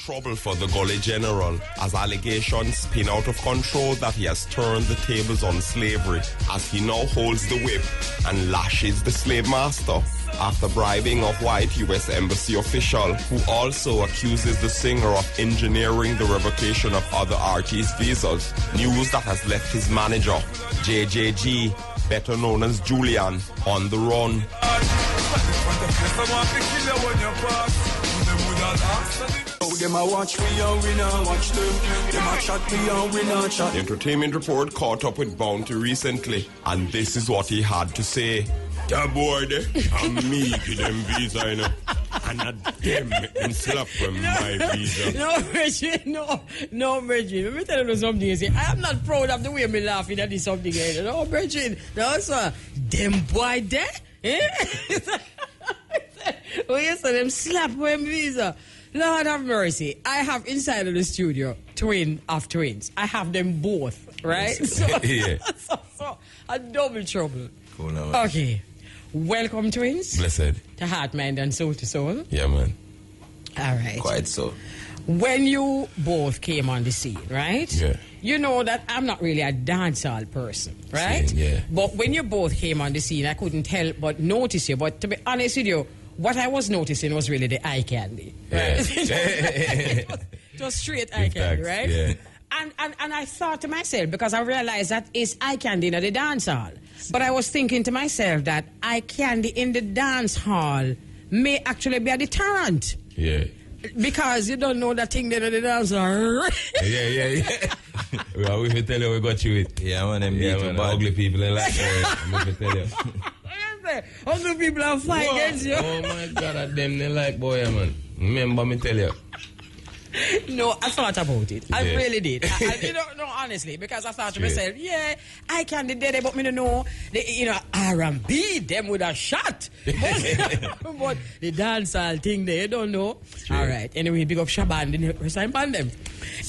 Trouble for the Gully General as allegations spin out of control that he has turned the tables on slavery as he now holds the whip and lashes the slave master after bribing a white U.S. Embassy official who also accuses the singer of engineering the revocation of other artists' visas. News that has left his manager, JJG, better known as Julian, on the run. The Entertainment Report caught up with Bounty recently, and this is what he had to say. That boy there, I'm me to them visa, you know. And a them and slap from my visa. No, Reggie, no, Reggie. Let me tell you something. You see, I am not proud of the way me laughing at this something. No, Reggie, no, sir. Them boy there, eh? Oh, yes, sir, them slap from visa. Lord have mercy. I have inside of the studio twin of twins. I have them both, right? So, yeah. so a double trouble. Cool now, man. Okay. Welcome, twins. Blessed. To Heart, Mind, and Soul to Soul. Yeah, man. All right. Quite so. When you both came on the scene, right? Yeah. You know that I'm not really a dancehall person, right? Yeah. But when you both came on the scene, I couldn't help but notice you. But to be honest with you, what I was noticing was really the eye candy. Right? Yeah. it was straight eye candy, right? Yeah. And I thought to myself, because I realized that it's eye candy in the dance hall. But I was thinking to myself that eye candy in the dance hall may actually be a deterrent. Yeah. Because you don't know that thing there in the dance hall. Yeah. Well, we can tell you we got you with. Yeah, man, them ugly people in life. We can tell you. Ugly people are fighting against you. Oh my God, them they like boy, man. Remember me tell you. No, I thought about it. I Yeah. really did. I you know, no, honestly, because I thought to myself, yeah, I can't do that, but me don't know, R&B, them with a shot. But the dancehall thing there, you don't know. True. All right. Anyway, big up Shaban, the first time band them.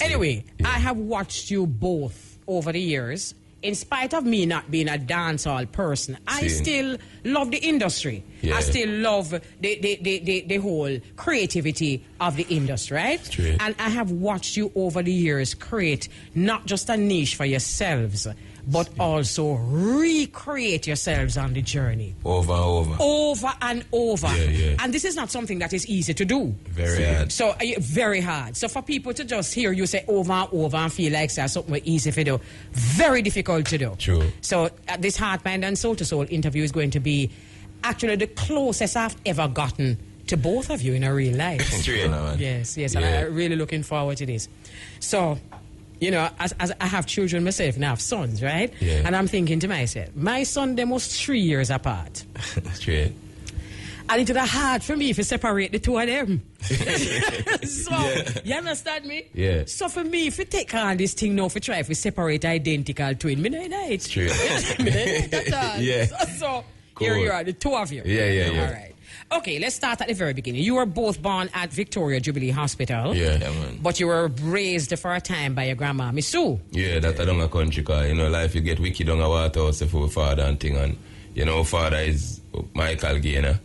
Anyway, yeah. I have watched you both over the years. In spite of me not being a dancehall person, I still love the industry. Yeah. I still love the whole creativity of the industry, right? Straight. And I have watched you over the years create not just a niche for yourselves, but also recreate yourselves on the journey. Over and over. Over and over. Yeah. And this is not something that is easy to do. Very hard. So, very hard. So for people to just hear you say over and over and feel like it's something easy to do, very difficult to do. True. So this Heart, Mind, and Soul to Soul interview is going to be actually the closest I've ever gotten to both of you in a real life. Straight, man. Yes, Yeah. and I'm really looking forward to this. So, you know, as I have children myself and I have sons, right? Yeah. And I'm thinking to myself, my son, them was 3 years apart. Straight. And it was hard for me to separate the two of them. So, you understand me? Yeah. So for me, if you take on this thing now, if you try to separate identical twin, me don't know it. Straight. Yeah. So Cool. here you are, the two of you. Yeah. All right. Okay, let's start at the very beginning. You were both born at Victoria Jubilee Hospital. Yeah, man. But you were raised for a time by your grandma, Miss Sue. Yeah, that I don't a country car. You know, life you get wicked on a water house for father and thing. And, you know, father is Michael Gainer,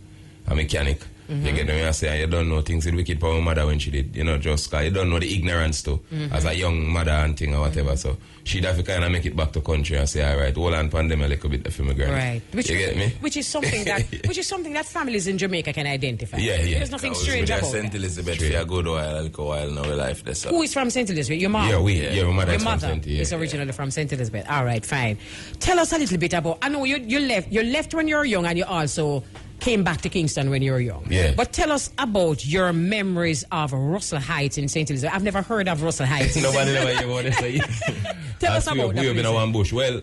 a mechanic. You get me, I say, and you don't know things with wicked for my mother when she did, you know, just cause you don't know the ignorance too, as a young mother and thing or whatever. So she'd have to kind of make it back to country and say, all right, hold on pandemic a little bit for my granny. Right. You get me? Which is something that families in Jamaica can identify. Yeah. There's nothing strange about St. that. Elizabeth for a good while now in life. Who is from St. Elizabeth? Your mom? Yeah, my mother Your is from mother St. is originally from St. Elizabeth. All right, fine. Tell us a little bit about, I know you left when you were young and you also came back to Kingston when you were young. Yeah. But tell us about your memories of Russell Heights in St. Elizabeth. I've never heard of Russell Heights. Nobody never hear about it. Tell us about that. We have been around bush. Well,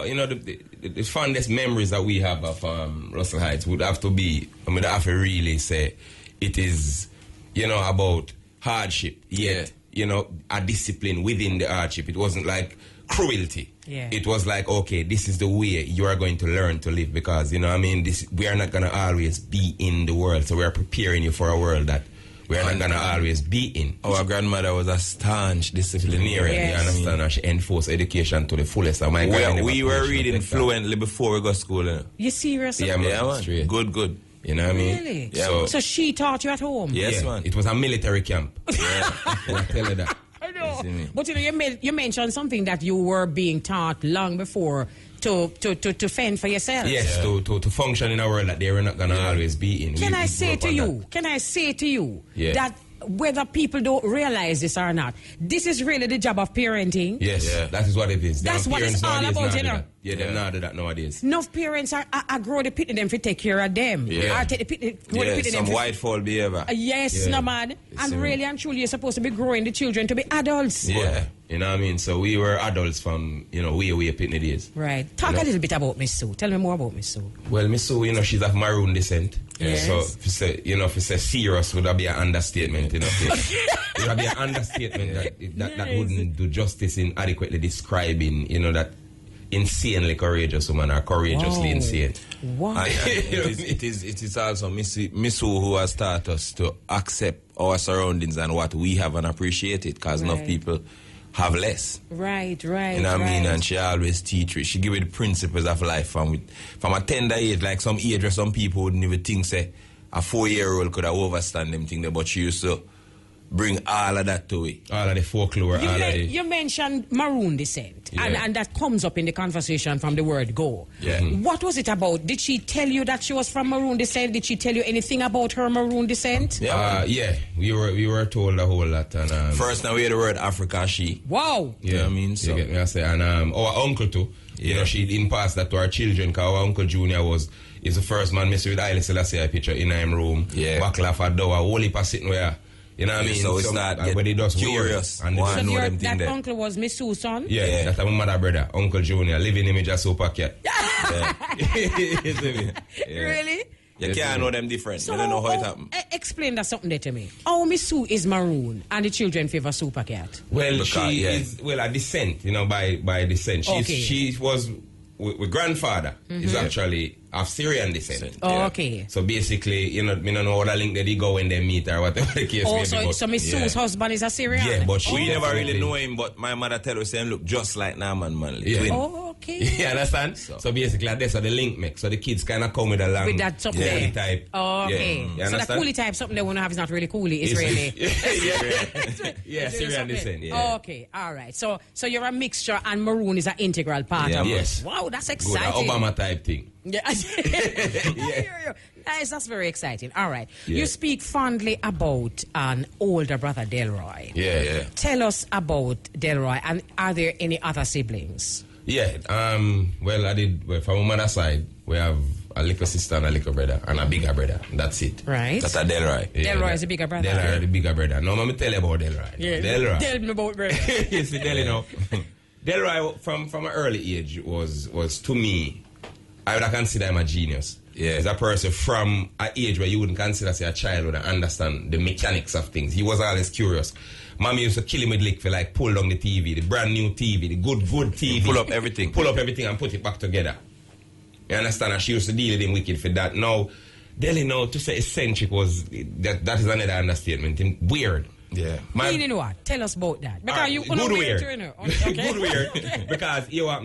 you know, the fondest memories that we have of Russell Heights would have to be, I have to really say, it is, you know, about hardship, yet, you know, a discipline within the hardship. It wasn't like cruelty. Yeah. It was like, okay, this is the way you are going to learn to live because, you know what I mean, we are not going to always be in the world. So we are preparing you for a world that we are not going to always be in. Our grandmother was a staunch disciplinarian. You understand? And she enforced education to the fullest. And my we were reading fluently before we got to school. You serious? Yeah, man. Good. You know what I mean? Really? Yeah. So she taught you at home? Yes, man. It was a military camp. Yeah. I tell you that. I know. You see me? But you mentioned something that you were being taught long before to fend for yourself. Yes, to function in a world that they were not gonna always be in. Can I say to you that whether people don't realize this or not, this is really the job of parenting. Yes, that is what it is. That's what it's all about, you know. Yeah, they're not do that nowadays. Enough parents are grow the pit them to take care of them. Yeah. Or take the pit them Some white fall behavior. Yes, no man. And really and truly, you're supposed to be growing the children to be adults. Yeah. You know what I mean? So we were adults from, way up in the days. Right. Talk a little bit about Miss Sue. Tell me more about Miss Sue. Well, Miss Sue, she's of maroon descent. Yes. So if you say serious, would that be an understatement? It would be an understatement that wouldn't do justice in adequately describing, that insanely courageous woman or courageously insane. Wow. It is also Miss Sue who has taught us to accept our surroundings and what we have and appreciate it, because enough people have less. Right. You know what I mean? And she always teach me. She give me the principles of life from a tender age, like some age where some people wouldn't even think, say, a 4-year-old could have overstand them thing there, but she used to bring all of that to it. All of the folklore, You mentioned maroon descent, and that comes up in the conversation from the word go. Yeah. What was it about? Did she tell you that she was from maroon descent? Did she tell you anything about her maroon descent? Yeah. We were told a whole lot. And, first, now we hear the word Africa, she. Wow. You know what I mean? So. You get me, I say. And our uncle too. She didn't pass that to our children, because our uncle Junior is the first man messing with Ellise, a picture in him room. Yeah. Buckle off a door, whole heap of sitting where. You know what I mean? So it's not but it does curious. And So that uncle was Miss Sue's son? Yeah, that's my mother brother, Uncle Junior, living image of super cat. Really? You can't know them different. So you don't know how it happened. Explain that something there to me. How Miss Sue is maroon and the children favor super cat? Well, she is a descent, by descent. She was with grandfather is actually of Syrian descent. Okay. So basically, me don't know what the link that they go when they meet or whatever the case may be. So Miss Sue's husband is a Syrian? Yeah, but we never really know him, but my mother tell us him look just like Naaman Manley. Yeah. Okay. You understand? So basically, that's how the link make. So the kids kind of come with a long with that something coolie type. Okay. Yeah. So the coolie type, something they want to have is not really coolie. It's really... Syrian descent. Okay, all right. So you're a mixture and maroon is an integral part of it. Yes. Wow, that's Good, exciting. Obama type thing. Yeah. Nice, that's very exciting. All right. Yeah. You speak fondly about an older brother, Delroy. Yeah. Tell us about Delroy, and are there any other siblings? Yeah, well, from my mother's side, we have a little sister and a little brother, and a bigger brother. That's it. Right. That's a Delroy. Yeah, Delroy is a bigger brother. Delroy is the bigger brother. Now, let me tell you about Delroy. Yeah. Delroy. Tell me about brother. You see, Delroy, from an early age, was to me, I would consider him a genius. Yeah. He's a person from an age where you wouldn't consider, say, a child would understand the mechanics of things. He was always curious. Mommy used to kill him with lick for pull down the TV, the brand new TV, the good TV. Pull up everything. Pull up everything and put it back together. You understand? And she used to deal with him wicked for that. Now, Delhi, to say eccentric that is another understatement. Weird. Yeah. Meaning what? Tell us about that. Because you good weird. Okay. Good weird. Because you have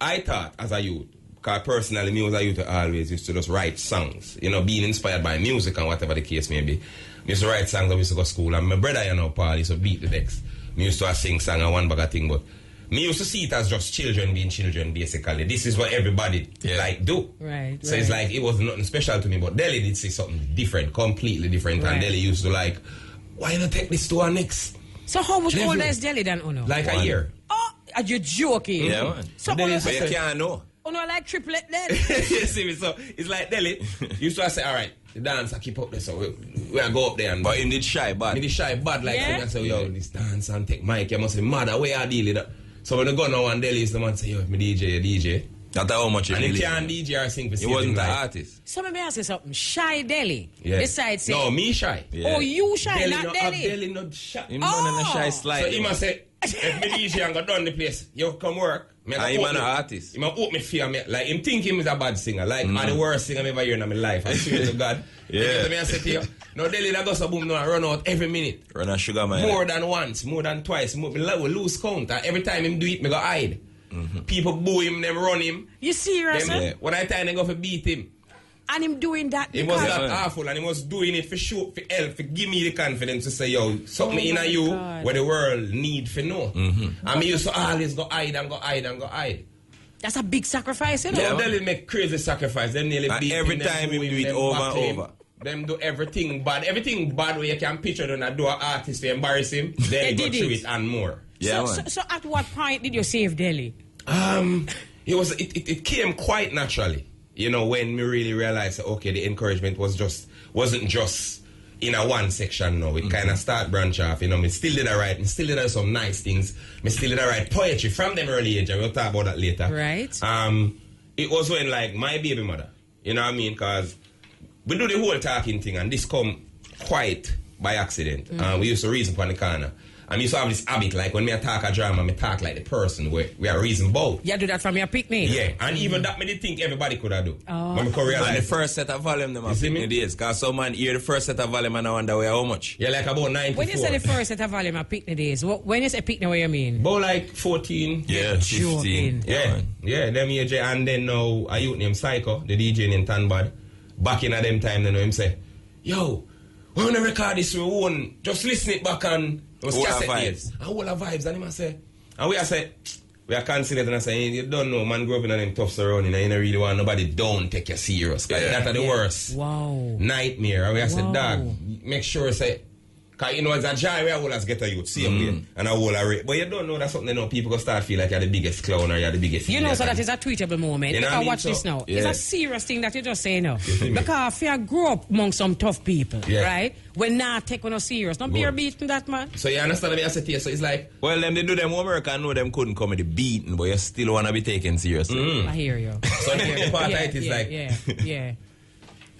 I thought as a youth, because personally, me as a youth, I always used to just write songs. Being inspired by music and whatever the case may be. I used to write songs, I used to go to school, and my brother, Paul, used to beat the decks. I used to sing song and one bag of thing, but me used to see it as just children being children, basically. This is what everybody do. Right. So it's like, it was nothing special to me, but Delhi did say something different, completely different, and Delhi used to why not take this to our next? So how much older is Delhi than Uno? Like a year. Oh, are you joking? Yeah, man. So but you can't know. Uno like triplet then? You see me? So it's like Delhi used to say, all right, the dance I keep up there, so we go up there. And but him did shy bad. He did shy bad, I say, yo, this dance and take mic, you must be mad, where I deal with that. So when I go now and Delhi is the man say, yo, me DJ. That's how much and he can't DJ or sing for he wasn't an artist. So let me ask you something. Shy Delhi. Yeah. Besides saying, no, me shy. Yeah. Oh, you shy, Delhi not Delhi. Delhi not shy. Him done a shy slide. So he must say, if me DJ and go down the place, yo, come work. I'm an artist. He must open me fear me. Like him think him is a bad singer. Like I'm the worst singer I've ever heard in my life. I swear to God. Yeah. So me I say to you, no Delhi that goes a boom now run out every minute. Run a sugar man. More than once, more than twice. We lose count. And every time him do it, me go hide. People boo him, them run him. You serious? When I time they go for beat him. And him doing that He was that awful, and he was doing it for sure, for help, for give me the confidence to say, yo, something in you where the world need for know. And me used to always go hide and go hide and go hide. That's a big sacrifice, you know. Yeah, they make crazy sacrifice. They nearly beat every time him do it over and over. Them do everything bad where you can picture them and do an artist to embarrass him. Then go through it and more. Yeah, so at what point did you save Delhi? It came quite naturally. You know, when we really realized, okay, the encouragement wasn't just in a one section now. It kind of start branch off. You know, me still did some nice things. Me still did write poetry from them early age, and we'll talk about that later. Right. It was when, like, my baby mother, you know what I mean? Because we do the whole talking thing, and this come quite by accident. We used to reason upon the corner. And we used to have this habit, like when me talk a drama, me talk like the person where we are reason both. You do that from your picnic? Yeah, and even that me did think everybody could have do. When me realize. And the first set of volume them have picnic days. Because some man hear the first set of volume and I wonder how much. Yeah, like about 94. When you say the first set of volume of picnic days, when you say picnic, what you mean? About like 14. Yeah, 15. Yeah, them age. And then now a youth named Psycho, the DJ named Tanbad, back in at them time, then him say, yo, we want to record this, we won't just listen it back and it was cassette days. And all the vibes, and him I say, and we are say, we are considered and I say, you don't know, man, grew up in them tough surroundings and you don't really want nobody don't take you serious. That's the worst nightmare. And we are say, dog, make sure say, because you know it's a joy we always get a youth, same way, and a whole array. But you don't know that's something, you know, people go start feel like you're the biggest clown or you're the biggest. You know, so that is a tweetable moment. You know, watch this now. It's a serious thing that you just say now. Because if you grow up among some tough people, right? When not taking no serious, don't be your beating that man. So you understand what I say to you? So it's like, well, them they do them homework and know them couldn't come with the beating, but you still want to be taken seriously. I hear you. So the part of it is like, yeah.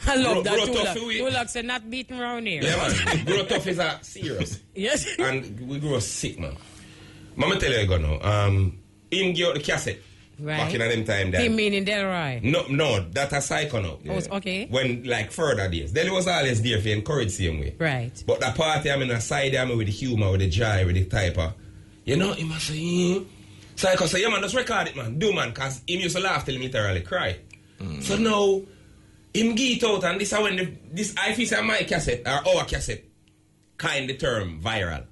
I love that. Tulak said not beating around here. Yeah, man. Grow tough is a serious. Yes. And we grow sick, man. Mama tell you go now. Him give out the cassette. Right. Back in them time. Him meaning Delroy. No, that's a Psycho now. Yeah. Oh, okay. When, like, further days. Delhi was always there for encourage same way. Right. But the party, I'm in a side, I'm with the humor, with the joy, with the type of, you know, he must say, Psycho say, yeah, man, just record it, man. Do, man, because him used to laugh till he literally cry. So now, him get out, and this is when this I feel say my cassette or our cassette kind the term viral.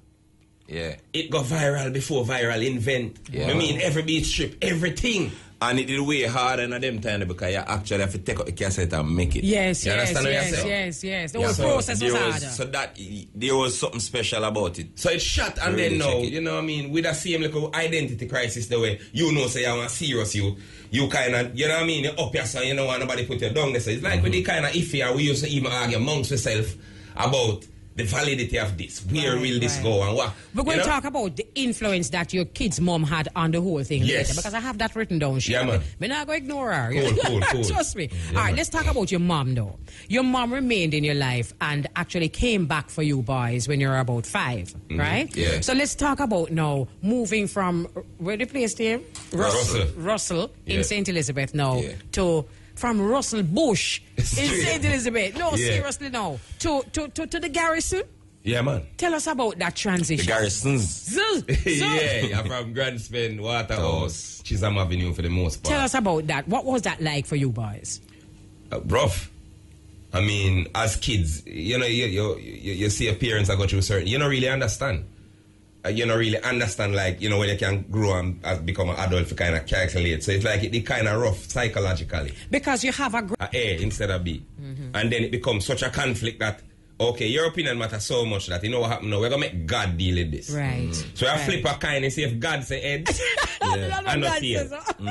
Yeah. It got viral before viral invent. Yeah. I mean every beat strip, everything. And it did way harder in them time because you actually have to take out the cassette and make it. Yes. You understand what I'm saying? The whole process was harder. So that there was something special about it. So it shot and then now, you know what I mean, with the same like identity crisis the way you know say you want serious you kind of, you know what I mean, you up your son, you don't want nobody put you down there. So it's like with the kind of iffy and we used to even argue amongst ourselves about the validity of this. Where will this go and what? We're going to talk about the influence that your kid's mom had on the whole thing later, because I have that written down. Yeah, man. We're not going to ignore her. Cool. Trust me. Yeah, all right, man. let's talk about your mom, though. Your mom remained in your life and actually came back for you boys when you were about 5, right? Yeah. So let's talk about now moving from, where the place name? Russell in St. Elizabeth now to... From Russell Bush in St. Elizabeth. No, seriously now. To the garrison? Yeah, man. Tell us about that transition. The garrisons. Yeah, from Grand Spend, Waterhouse, Chisholm Avenue for the most part. Tell us about that. What was that like for you boys? Rough. I mean, as kids, you know, you see your parents that go through certain... You don't really understand. You don't really understand, like, you know, when you can grow and become an adult to kind of calculate. So it's like it kind of rough psychologically. Because you have a A instead of B. And then it becomes such a conflict that, okay, your opinion matters so much that, you know what happened now? We're going to make God deal with this. Right. So I flip a kind and say if God say head, and not tail.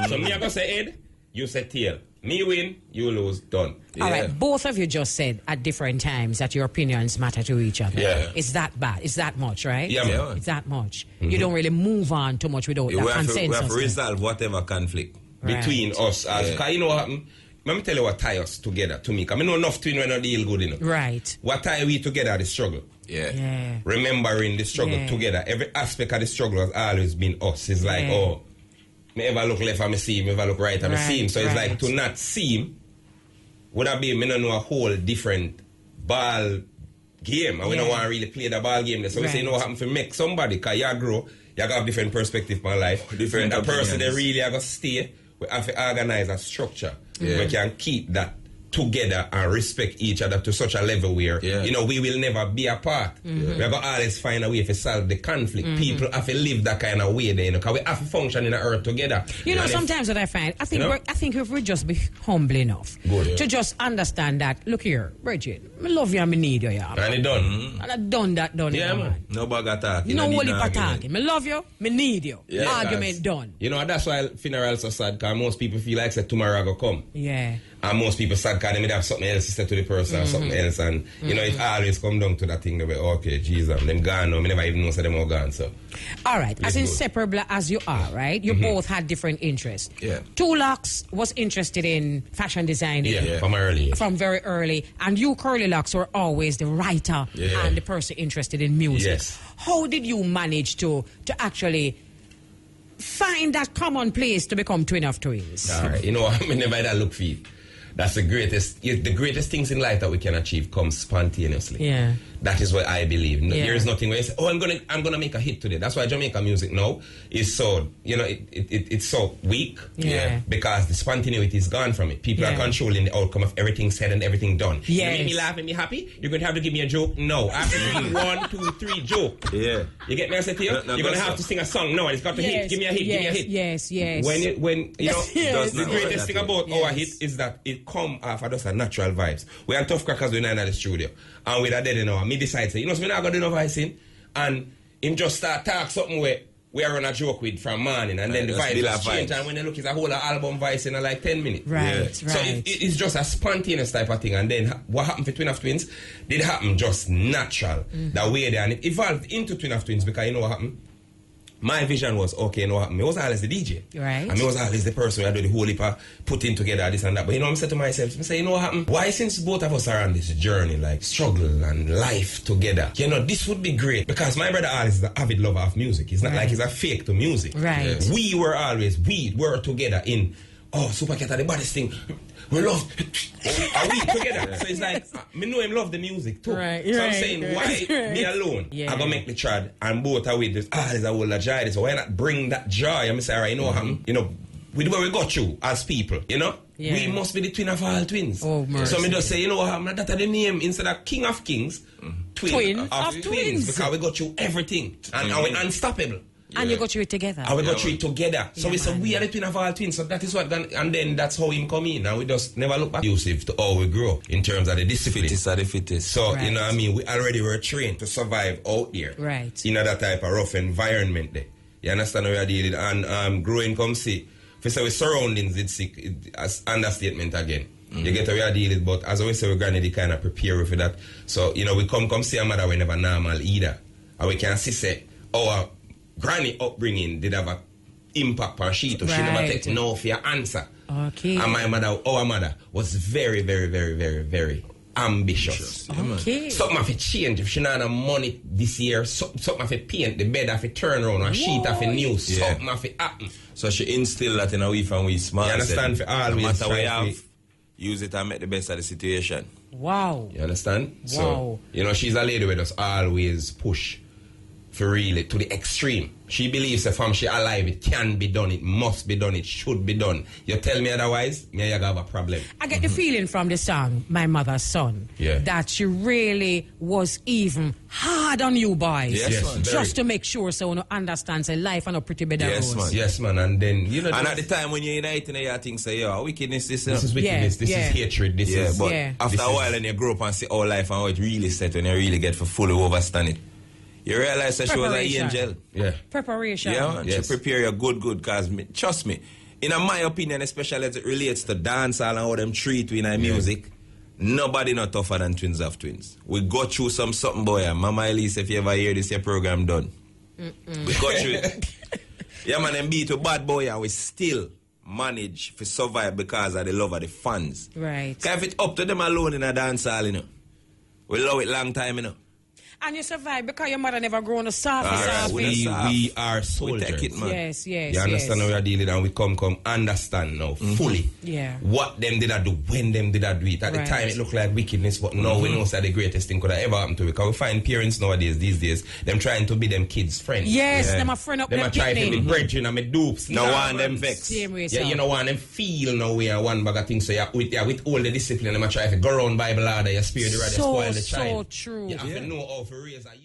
So me I go say head, you say tail. Me win, you lose, done. All right, both of you just said at different times that your opinions matter to each other. Yeah. It's that bad. It's that much, right? Yeah, man. It's that much. You don't really move on too much without that consensus. We have to resolve whatever conflict between us. Because you know what happened? Let me tell you what ties us together to me. Because I know enough twin when I deal good enough. Right. What tie we together, the struggle. Yeah. Remembering the struggle together. Every aspect of the struggle has always been us. It's like, me ever look left and me see him, me ever look right and me see him. So it's like to not see him would have been, me don't know a whole different ball game. And we don't want to really play the ball game there. So we say, you know what happened for make somebody, because you grow, you have different perspective on life. Different person, they really are going to stay. We have to organize a structure. We can keep that together and respect each other to such a level where, you know, we will never be apart. We are going to always find a way to solve the conflict. People have to live that kind of way there, you know, because we have to function in the earth together. You know, sometimes what I find, I think if we just be humble enough to just understand that, look here, Bridget, I love you and I need you, yeah. And it done. And I done, yeah, man. No bag talking. No only for talking. I love you, I need you. Yeah, argument done. You know, that's why funerals are sad, because most people feel like say tomorrow I go come. Yeah. And most people sad because they may have something else to say to the person or something else. And, you know, it always come down to that thing that okay, Jesus, them gone now. I never even know so them all gone, so. All right. As inseparable as you are, right? You both had different interests. Yeah. Two Locks was interested in fashion designing. Yeah, from early. From very early. And you, Curly Locks, were always the writer and the person interested in music. Yes. How did you manage to actually find that common place to become twin of twins? All right. You know, I mean, never that look for it. That's the greatest things in life that we can achieve come spontaneously. Yeah. That is what I believe. There is nothing where you say, oh, I'm gonna make a hit today. That's why Jamaica music now is so, you know, it's so weak. Yeah. Because the spontaneity is gone from it. People are controlling the outcome of everything said and everything done. Yes. You make me laugh and me happy, you're gonna have to give me a joke? No. I have to give you 1, 2, 3 joke. Yeah. You get me? I said to you? You're gonna have to sing a song. No, it's got to hit. Give me a hit, give me a hit. Yes. When you know, the greatest thing about our hit is that it come off of just a natural vibes. We are tough crackers when I'm in the studio. And with a dead in our me decide say, you know, so we're not gonna do no voicing. And him just start talk something where we are on a joke with from morning and then the vibes change. And when they look, it's a whole album voice in like 10 minutes. Right. So it's just a spontaneous type of thing. And then what happened for Twin of Twins did happen just natural. That way there. And it evolved into Twin of Twins because you know what happened? My vision was, okay, you know what happened? I was always the DJ. Right. And I was always the person who had the whole heap of putting together this and that. But you know, I said to myself, I say, you know what happened? Why since both of us are on this journey, like struggle and life together, you know, this would be great. Because my brother Ellise is an avid lover of music. It's not like he's a fake to music. Right. We were together in, Super Cat are the baddest thing. We love are we together? So it's like me know him love the music too. Right, so I'm saying why me alone? I go make the trad and both are with this. There's a whole joy. So why not bring that joy? I'm say, alright, you know what you know, with where we got you as people, you know? Yeah. We must be the twin of all twins. Oh, mercy. So me just say, you know what, that's the name instead of King of Kings, twin of twins. Because we got you everything. And we're unstoppable. And you got through it together. And we got through it together. So we said we are the twin of all twins. So that is what and then that's how him come in. And we just never look back. Conducive to how we grow in terms of the discipline. Fittest are the fittest. So you know what I mean, we already were trained to survive out there. Right. In that type of rough environment there. You understand how we are dealing? And growing come see. If we say we surroundings it's sick, as understatement again. You get how we are dealing, but as always say we're gonna kind of prepare for that. So, you know, we come see a mother we never normal either. And we can see say our granny upbringing did have an impact on she, so she never take no for your answer. Okay. And our mother was very, very, very, very, very ambitious. Okay. Something have to change. If she not have money this year, something have to paint, the bed have to turn around, a sheet have to new, something have to happen. So she instilled that in a way from we smart. You understand? For always. No matter what you have, use it and make the best of the situation. Wow. You understand? Wow. So, you know, she's a lady with us always push for really to the extreme. She believes that from she alive, it can be done, it must be done, it should be done. You tell me otherwise, me you have a problem. I get the feeling from the song, My Mother's Son, that she really was even hard on you boys. Yes, just to make sure so you understand say life and a pretty better man. Yes, man. And then, you know. And at the time when you're united, you think, say, yo, wickedness, this is wickedness, this is hatred, this is. But after a while, and you grow up and see all life and how it really set, and you really get for fully understand it. You realize that she was an angel. Yeah. Preparation. Yeah, man. She prepare you good, because trust me, in my opinion, especially as it relates to dancehall and how them treat we in music, nobody not tougher than Twins of Twins. We got through something, boy. Mama Ellise, if you ever hear this, your program done. We got through it. Yeah, man, and beat a bad boy, and we still manage to survive because of the love of the fans. Right. Because if it's up to them alone in a dancehall, you know, we love it long time, you know. And you survive because your mother never grown a soft. Alright, We are soldiers. We take it, man. Yes, yes, You understand how we are dealing, and we come understand now fully. Yeah. What them did I do, when them did I do it. At the time it looked like wickedness, but now we know that the greatest thing could have ever happened to it. Because we find parents nowadays, these days, them trying to be them kids' friends. Yes, them a friend up them them a try to be brethren and me dupes. No one them vex. Same way, Yeah, you know want them feel now we are one bag of things. So with all the discipline, them a try to go around Bible order, you spare the rod, you spoil the child. So true. You have to know how to raise a youth.